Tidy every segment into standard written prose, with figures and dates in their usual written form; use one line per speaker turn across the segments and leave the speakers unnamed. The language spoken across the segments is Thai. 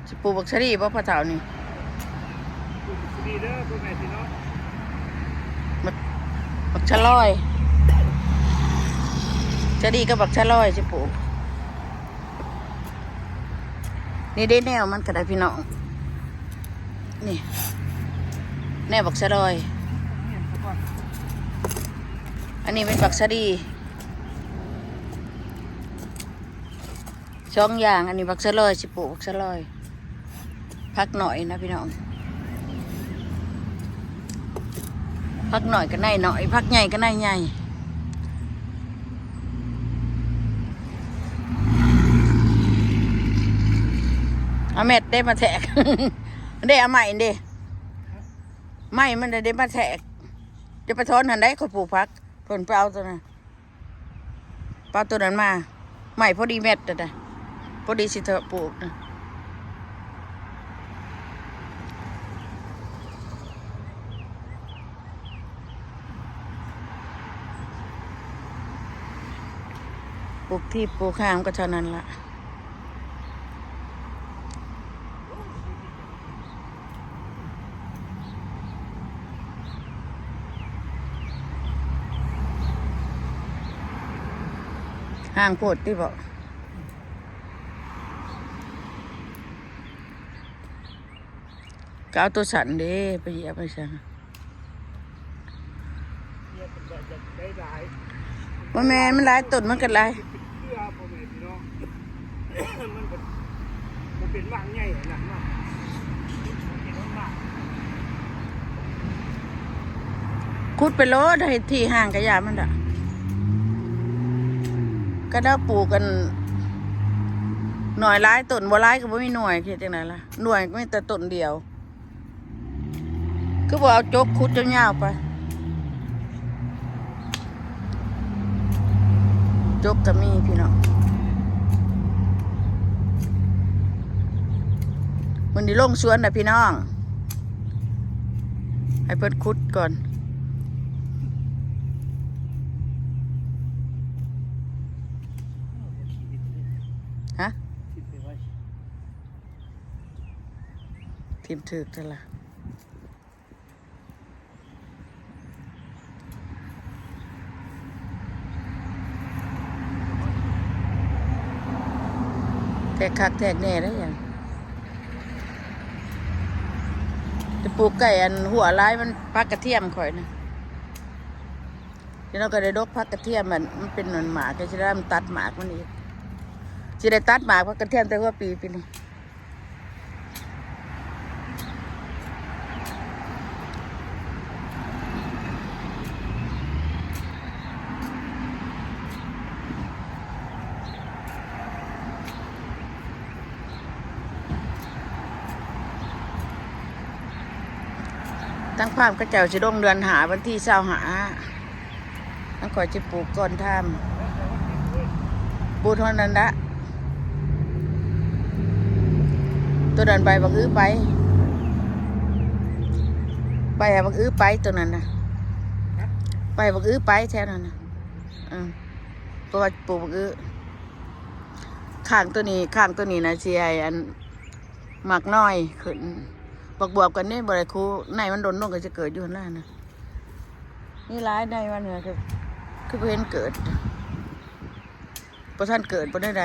สิปลูกบักชะรีบ่พ่อเฒ่านี่
ดีเด้อพวกแม่พี่น้อง
บักชะลอยชะรีกับบักชะลอยสิปลูกนี่ได้แนวมันก็ได้พี่น้องนี่แนวบักชะลอยอันนี้เป็นบักชะรี2อย่างอันนี้บักชะลอยสิปลูกบักชะลอยพักหน่อยนะพี่น้องพักหน่อยก็ได้หน่อยพักใหญ่ก็ได้ใหญ่เอาเม็ดได้มาแทก ได้เอาใหม่ดิไม่มันได้มาแทกจะไปทอนหันได้คนปลูกพักผลเปล่าตัวนั้นเปล่าตัวนั้นมาใหม่พอดีเม็ดแต่พอดีสิเธอปลูกนะปลูกที่ปลูกข้างก็เท่านั้นละห่างโพดที่บอกก็เอาตัวสันเด้ไปเหยียบไปสั่งว่าแม่มันหลายต้นมันกันหลาย
เพื่อพ่อแม่พี่น้องมันเป็นว่างใหญ่หนักมากเป็นว่างมาก
คุดไปโลดให้ที่ห่างกระยามันด่ะก็ได้ปลูกกันหน่อยร้ายต้นบ่ร้ายก็บ่มีหน่วยคิดจังไดล่ะหน่วยก็มีแต่ต้นเดียวคือบ่เอาจกคุดยาวๆไปจกก็มีพี่น้องมันดิลงสวนน่ะพี่น้องให้เพิ่นขุดก่อนฮะทีมถึกแต่ละแทกคักแทกแน่ได้ยังจะปลูกไก่อันหัวร้ายมันพักกระเทียมข่อยนะที่เราก็ได้ดกพักกระเทียมมันเป็นหนอนหมากก็จะได้มันตัดหมากมันอีกจะได้ตัดหมากพักกระเทียมแต่ว่าปีนี้ตั้งภาพก็เจ้าสิดงเดือนหาวันที่25ตั้งข่อยจะปลูกก่อนทำปลูกเท่านั้นละตัวนั้นใบบักอื้อไปใบบักอื้อไปตัวนั้นนะใบบักอื้อไปแถวนั้นนะเพราะว่าปลูกบักอื้อข้างตัวนี้นะเชียอันหมักน้อยขึ้นบวกกันนี่บริคูในมันโดนลงก็จะเกิดอยู่หน้านะนี่ร้ายในวันเนี่ยคือเห็นเกิดประท่านเกิดประได้ไร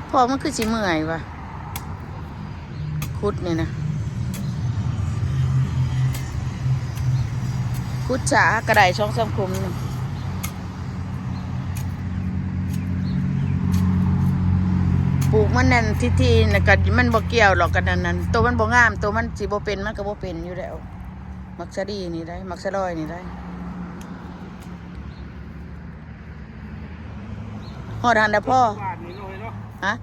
พอมันคือสิเมื่อยวะคุดนี่นะคุดฉากระไดช่องสังคมนี่ปลูกมันนั่นที่นะกันมันบ่เกี่ยวหรอกกันนั้นตัวมันบ่งามตัวมันสิบ่เป็นมันก็บ่เป็นอยู่แล้วมักซะดีนี่ได้มักซะลอยนี่ได้ฮอดหันได้พ่อฮะ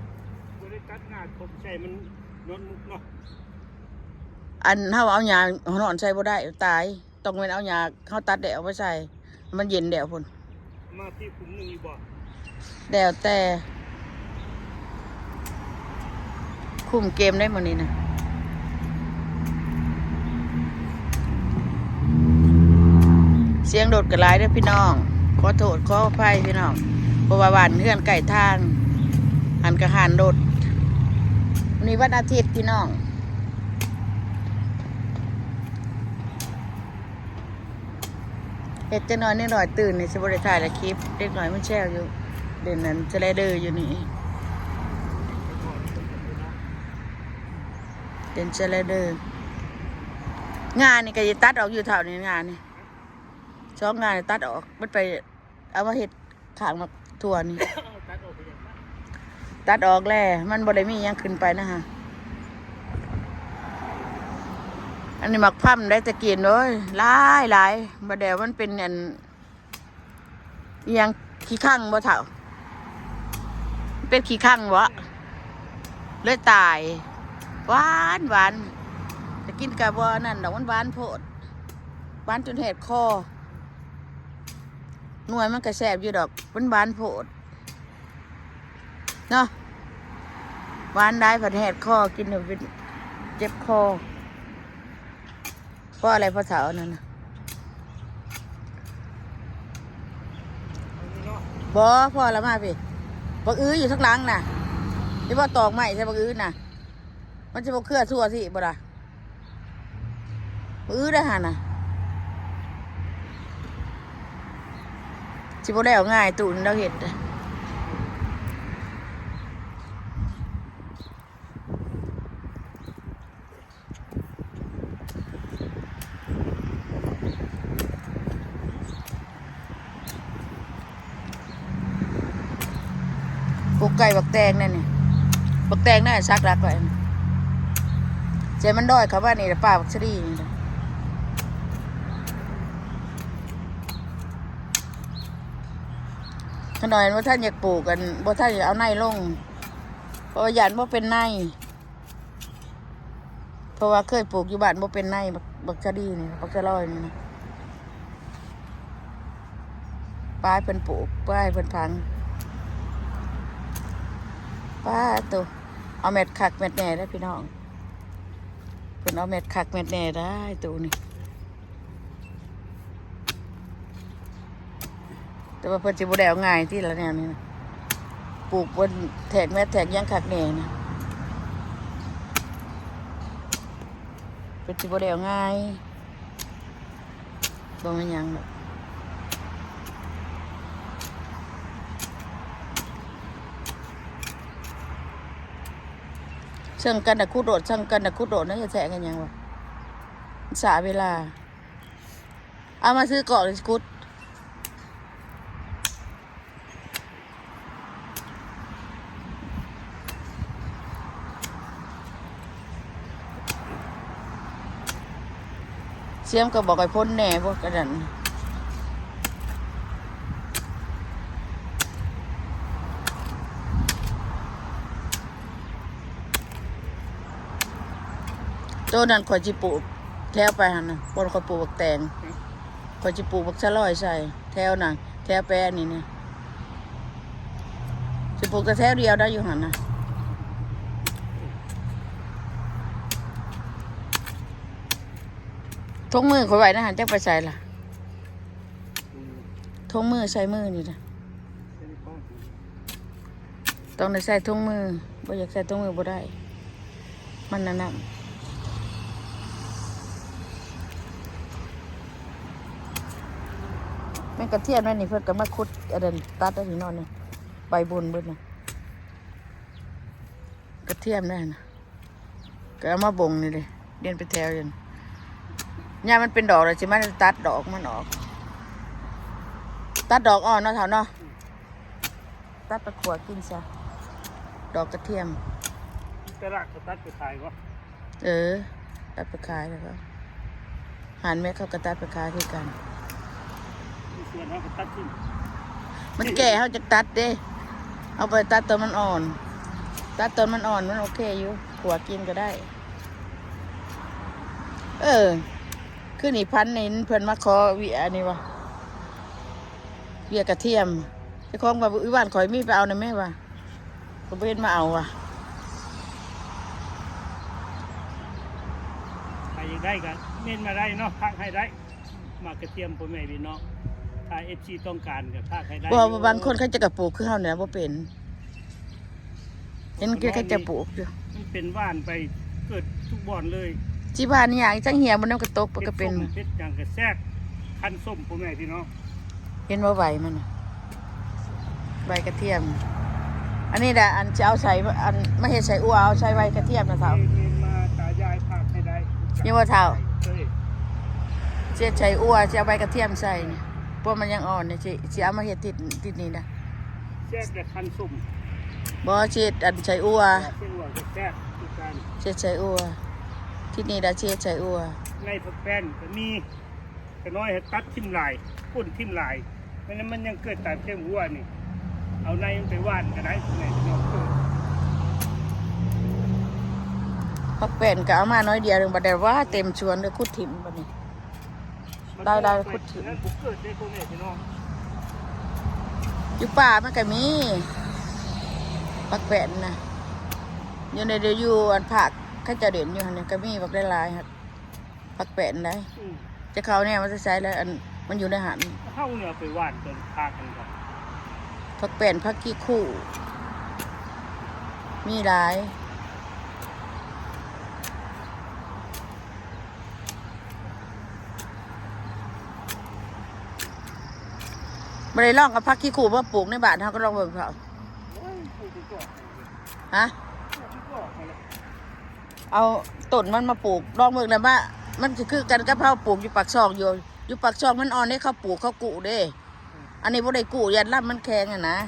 อันเฮาเอาหญ้าหนอนใส่บ่ได้ตายต้องเป็นเอาหญ้าเฮาตัดแดดเอาไปใส่มันเย็นแดดพุ่น
มาที่คุ้มนึงอีบ่
แดดแต่คุมเกมได้หมดนี่นะ เสียงโดดกระไรเด้อพี่น้องขอโทษขออภัยพี่น้องเพราะว่าบ้านเฮือนไก่ทางหันกระหันโดดวันนี้วันอาทิตย์พี่น้องเฮ็ดจะนอนนิดหน่อยตื่นในสบายถ่ายละคลิปเด็กหน่อยมันแช่อยู่เด่นนั้นจะได้เด้ออยู่นี่เด่นจะได้เด้องานนี่ก็จะตัดออกอยู่แถวนี้งานนี่ช่องงานนี่ตัดออกมันไปเอามาเฮ็ดขางมาทั่วนี่
ตัดออกไปอย่างนั้น
ตัดออกแล้วมันบ่ได้มีหยังขึ้นไปนะฮะอันนี้หมักพั่มได้ตะกินเลยหลายบ่เดี๋ยวมันเป็นอันอิหยังขี้ข้างบ่เถ่าเป็นขี้ข้างบ่เลยตายหวานจะกินกับบ่นั่นดอกมันหวานโพดหวานจนแหดคอหน่วยมันก็แซ่บอยู่ดอกมันหวานโพดเนาะหวานได้ผัดแหดคอกินเดี๋ยวเป็นเจ็บคอเพราะอะไรเพราะเถานั่นนะบ่พ่อละมาพี่บักอื้ออยู่ทั้งหลังน่ะที่ว่าตอกไม้ใช่บักอื้อน่ะมันจะบักเครือทั่วสิบ่ล่ะบักอื้อได้หันน่ะสิบ่ได้เอาง่ายตุนเราเห็ดปลูกไก่บักแตงนั่นนี่บักแตงนั่นซักรักไว้เจมันด้อยเขาว่านี่แหละป่าบักชะรีนี่ขน่อยว่าท่านอยากปลูกกันว่าท่านอยากเอาในลงเพราะว่าหยันว่าเป็นในเพราะว่าเคยปลูกอยู่บ้านว่าเป็นในบักชะรีนี่บักชะลอยนี่นะป้ายเพิ่นปลูกป้ายเพิ่นพังป้าตัวเอาเม็ดขักเม็ดแหน่ได้พี่น้องเพิ่นเอาเม็ดขักเม็ดแหน่ได้ตัวนี้แต่ว่าเพิ่นสิบ่ได้เอาง่ายที่ละแนวนี้นะปลูกบนแถกแม่แถกยังขักแหน่นะเพิ่นสิบ่ได้เอาง่ายบ่แม่นหยังหรอกเชิงกันตะคุดโดดเชิงกันตะคุดโดดนั่นจะแทะกันยังวะสาเวลาเอามาซื้อเกาะเลยคุดเสียมก็บอกไอ้พ้นแหน่พวกกระดันตัวนั้นข่อยจิปลูกแถวไปหันนะบนข่อยปลูกบักแตงข่อยจิปลูกบักชะลอยใส่แถวน่ะแถวแปรนี่เนี่ยจิปลูกแต่แถวเดียวได้อยู่หันนะทงมือข่อยไหวนะหันจักไปใส่ล่ะทงมือใส่มือนี่นะต้องได้ใส่ทงมือบ่อยากใส่ทงมือบ่ได้มันนั่นแม่งกระเทียมนั่นนี่เพื่อนก็มาคุดอะไรตัดได้ที่นอนนี่ใบบุญเบิ้ลนะกระเทียมนั่นนะก็เอามาบ่งนี่เลยเดินไปแถวยันเนี่ยมันเป็นดอกเลยใช่ไหมตัดดอกมันออกตัดดอกอ่อนเนาะแถวเนาะตัดไปขวดกินซะดอกกระเทียม
ตลาดก็ตัดไปขายวะ
ตัดไปขายแล้วก็หันแม่เขาก็ตัดไปขายคือกัน
มีส่วนเขาก็ตัดทิ้ง
มันแก่เขาจะตัดเด้เอาไปตัดตอนมันอ่อนตัดตอนมันอ่อนมันโอเคอยู่ขวดกินก็ได้คือนี่พันนี่เพื่อนมาขอเวียนี่วะเวียกระเทียมไอ้ของแบบบ้านข่อยมีไปเอาในแม่วะก็เบนมาเอาวะ
ใครอยากได้กันเน้นมาได้เนาะพักให้ได้ มากระเทียมพ่อแม่พี่น้องถ้า FC ต้องการก็ถ้าใครได้
บ่บางคนเขาจะกระปลูกคือเฮาเนี่ยบ่เป็นเห็นเขาจะปลูกอยู่
มันเป็นว่านไปเกิดทุกบ่อนเลย
ที่บ้านนี่อย่างจังเหียบนน้ำกระตกมันก็เป็น
เพชรอย่างกระแทกคันส้มพ่อแม่พี่น้อง
เห็นว่าใบมันน่ะใบกระเทียม อันนี้แหละอันจะเอาใส่อันไม่เห็นใส่อัวเอาใส่ใบกระเทียมนะเท่า
เมนมาตายายภาคให้ได้
นี่ว่าเท่า
เฮ้ย
เสียใส่อัวจะเอาใบกระเทียมใส่เนี่ยเพราะมันยังอ่อนเนี่ยจะเอามาเห็ดติดนี่นะ
แทรกแต่คันส้ม
บ่เช็ดอันใส่อัว
เส้นหัวกระแทกทุกการ
เช็ดใส่อัวที่นี่ได้เช็ดใส่อัว
ในผักแป้นก็มีกระน้อยให้ตัดทิ่มลายก้นทิ่มลายเพราะนั้นมันยังเกิดตามเข้มหัวนี่เอาในมันไปว่านก็ได้พ่อแม่พี่น้องเกิด
พักเป็นก็เอามาน้อยเดียวหนึ่งบัดเดี๋ยวว่าเต็มชวนเลยคุดถิ่มบัดนี้ ได้คุดถิ่ม
นั้นผมเกิดได้พ่อแม่พี่น้อง
อยู่ป่ามันก็มีพักเป็นนะอยู่ในเดียวอยู่อันผักข้าจะเด่นอยู่หันนี่ก็มีบักได้หลายครับพักเป็นได้
อืม
จะเขาเนี่ยมันจะใช้แล้วอันมันอยู่ในหัน
เข้าเนี่ยไปว่านจนพากันก่อน
พักเป็นพักขี้คู่ มีหลายไม่ได้ลองกับพักขี้คู่มาปลูกในบ้านเขาก็ลองเบิ่งเขา
โอ้ยพูดถึงก่อน
ฮะ
พูดถึงก่อนมาเลย
เอาต้นมันมาปลูกลองเบิ่งแล้วว่ามันจะคือกันกับเขาปลูกอยู่ปากซอกอยู่ปากซอกมันอ่อนได้เขาปลูกเขากุเด้ อันนี้บ่ได้กุยันล่ำมันแข็งอ่ะนะ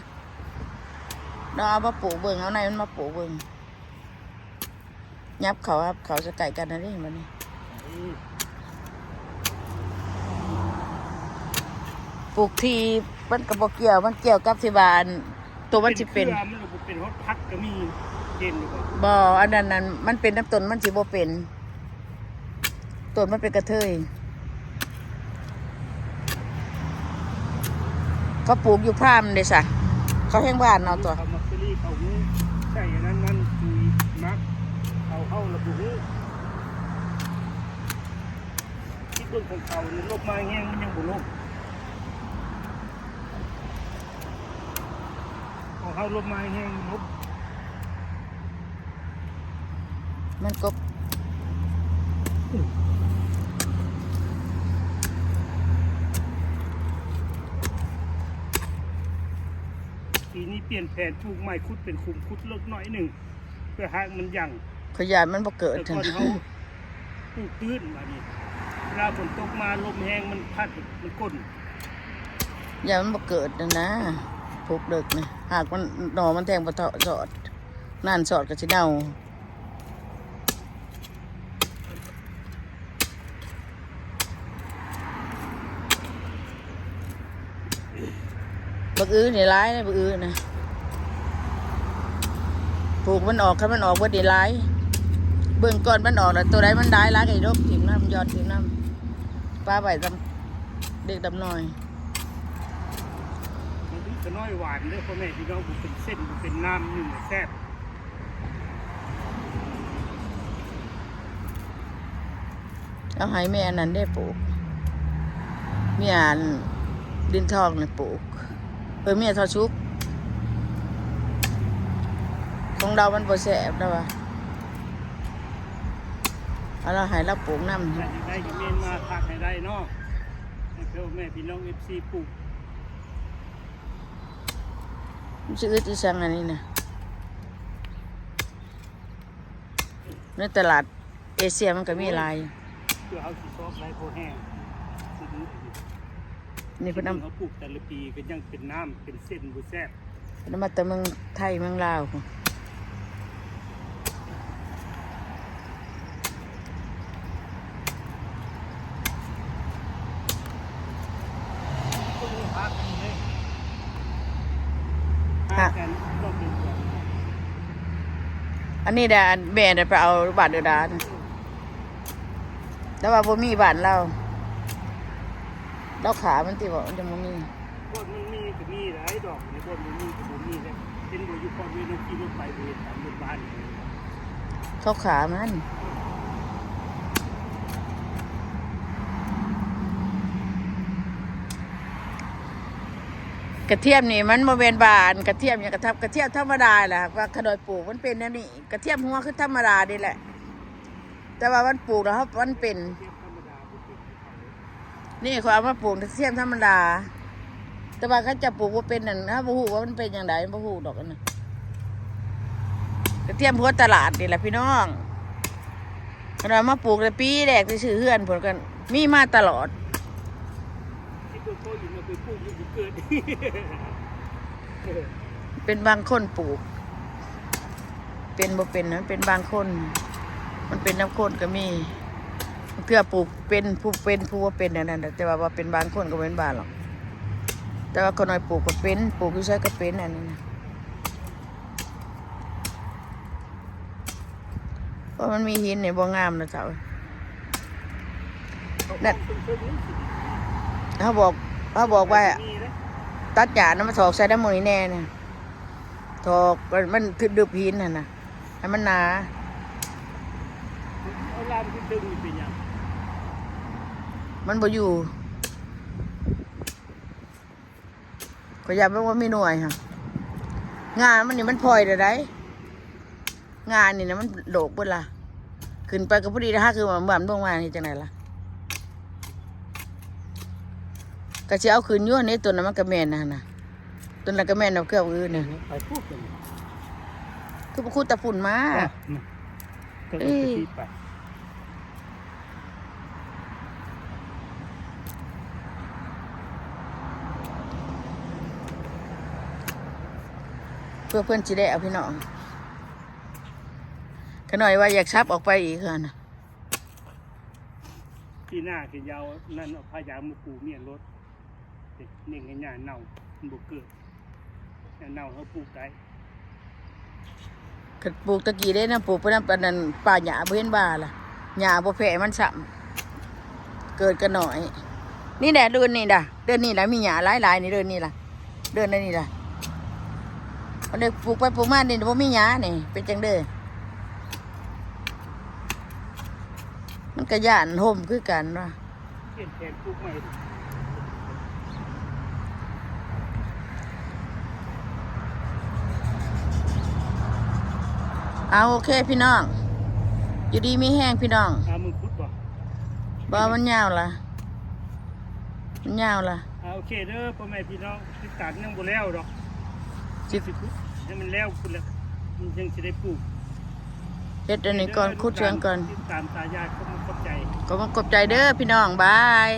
เราเอามาปลูกเบิ่งเอาในมันมาปลูกเบิ่งยับเขาครับเขาจะไก่กันนะนี่มันนี่
อืม
ปลูกทีมันกระบอกเกี่ยวมันเกี่ยวกับที่บ้านตัวมันสิเป็น
ครือมันก็เป็นฮอตพักก็มีเย็นอยู่ก่อน
บ่อันนั้นมันเป็นน้ำต้นมันสิบ่เป็นต้นมันเป็นกระเทยเขาปลูกอยู่พรามเด้ซะเขาแห้งบ้านเนาะตัว
เขามาซื้อเขาหูใช่อันนั้นนั่นคุยมักเขาเข้าระบุหูที่ต้นของเขาเนี่ยลบมาแห้งมันยังบุลบของเขาลบมาแห้งลบ
มันก็
ปีนี้เปลี่ยนแผนปลูกไม้คุดเป็นคุมคุดเลิกหน่อยหนึ่งเพื่อให้มันยั่ง
ขยายมันบ่เกิด
แต่
จัง
ก่อนเขาปลูกตื้นมานี่เวลาฝนตกมาลมแห้งมันพัดมันก้น
อย่ามันบ่เกิดนะปลูกเด็กนะหากมันหน่อมันแทงบ่เถาะสอดนั่นสอดก็สิเน่าบักอื้อนี่ร้ายนะบักอื้อนะปลูกมันออกคันมันออกบ่ได้ร้ายเบื้องก่อนมันออกแล้วตัวใดมันร้ายร้ายก็อีดกถิ่มน้ำยอดถิ่มน้ำปลาใบดำเด็กดำน้อย
มันถึงจะน้อยหวานเลยพ่อแม่พี่น้องผมเป็นเส้นผมเป็นน้ำหนึ่งแซ่บ
เอาให้แม่อันนั้นได้ปลูกเมียอันดินทองเนี่ยปลูกเมียทอชุกของเรามันบ่แสบแล้ววะเอาเราให้เราปลูกน้ำ
แต่จะได้กินเมนมาพักให้ได้เนาะให้พ่อแม่พี่น้องFCปลูก
มันจะอึดอีสังอันนี้นะในตลาดเอเชียมันก็มีหลาย
เพื่อเอาสีซอกไรโพแห้ง
นี่เพิ่นเอา
เขาปลูกแต่ละปีก็ยังเป็นน้ำเป็นเส้นบุแซ่บ
เพิ่นเอามาแต่เมืองไทยเมืองลาว
ก็มีพักกันเลยพักกันก็เป็นแบบ
อันนี้แหละแม่ได้ไปเอาบ้านเดือดานแต่ว่าบ่มีบ้านเราขามันติบอกมันจะบ่มี
บนมันมีก็มีหลายดอกในบนมันมีก็บ่มีเลยเป็นบัวอยู่ก่อนเวลาขี่รถไปเวลาตามรถบ้าน
ขามัน กระเทียมนี่มันบ่แม่นบานกระเทียมอย่างกระทับกระเทียมธรรมดาแหละว่าขนอยปลูกมันเป็นแนวนี้กระเทียมหัวคือธรรมดานี่แหละ แต่ว่ามันปลูกแล้วครับมันเป็น นี่เขาเอามาปลูกกระเทียมธรรมดา แต่ว่าเขาจะปลูกว่าเป็นนั่นถ้าบ่ฮู้ว่ามันเป็นอย่างไรบ่ฮู้ดอกอันนั้นกระเทียมหัวตลาดนี่แหละพี่น้องเรามาปลูกในปีแรกที่ซื้อเฮือนผลกันมีมาตลอด
ที่ตัวโคอยู่มาไปปลูกอยู่เกิด
เป็นบางคนปลูก เป็นบ่เป็นนะเป็นบางคน มันเป็นน้ำข้นก็มีเพื่อปลูกเป็นผู้เป็นผู้ว่าเป็นนั่นน่ะแต่ว่าเป็นบางคนก็เป็นบางหรอกแต่ว่าคนน้อยปลูกก็เป็นปลูกอยู่ใช้ก็เป็นอันนี้นะเพราะมันมีหินเนี่ยบ่งามนะเจ้านั่นเขาบอกว่าตัดหญ้านะมาถอกใส่น้ำมันนี่แน่เนี่ยถอกมันคือดึบหินน่ะนะให้มันหนา
เอาลามที่ดึงเป็นยัง
มันบ่อยู่ก็ย้ำว่ามีหน่วยค่ะงานมันนี่มันพลอยได้ งานนี่นะมันโดกเบิดละขึ้นไปก็พอดีนะฮะคือมันลงมานี่จังไหนล่ะก็จะเอาขึ้นยั่วนี่ตัวนั้นมันก็แม่นนะตัวนั้นก็แม่นเอาเครื่องอื่นเนี่ย
ไปพูดกัน
คือพวกคุณตะฝุ่นมา
ก็เลยตีไป
เพื่อเพื่อนจีได้เอาพี่น้องขน่อยว่าอยากชับออกไปอีกค่ะนะ
ที่หน้าเขียนยาวนั่นเอาพายามาปูเมียนรถเน่งให้หญ้าเน่ามันบุกเกิดหญ้าเน่าเขาปลูกได้
ขัดปลูกตะกี้ได้นะปลูกไปนั่นปานนั้นป่าหญ้าบ่เห็นบ่าล่ะหญ้าบ่แผ่มันซ้ำเกิดกันหน่อย นี่แหละเดินนี่ด่ะเดินนี่แหละมีหญ้าหลายๆนี่เดินนี่ล่ะเดินนี่ล่ะเอาเด็กปลูกไปปลูกมานี่บ่มีหญ้านี่เป็นจังเด้อมันก็ย่านห่มคือกันว่า
เปลี่ยนแผนปลูกใหม่
เอาโอเคพี่น้อง อยู่ดีมีแห้งพี่น้อง
มึงพุดบ่
บ่มันยาวล่ะมันยาวล่ะ
โอเคเด้อพ่อแม่พี่น้องที่ตัดยังบ่แล้วดอก
สิ
สิพุดให้มันแล้วคุณแล้วมันยังจะได้ปลูก
เฮ็ดอันนี้ก่อนคุดเชืองก่อน
ติดตามตายายเขามาเข้าใจ
ก็มากบใจเด้อพี่น้องบาย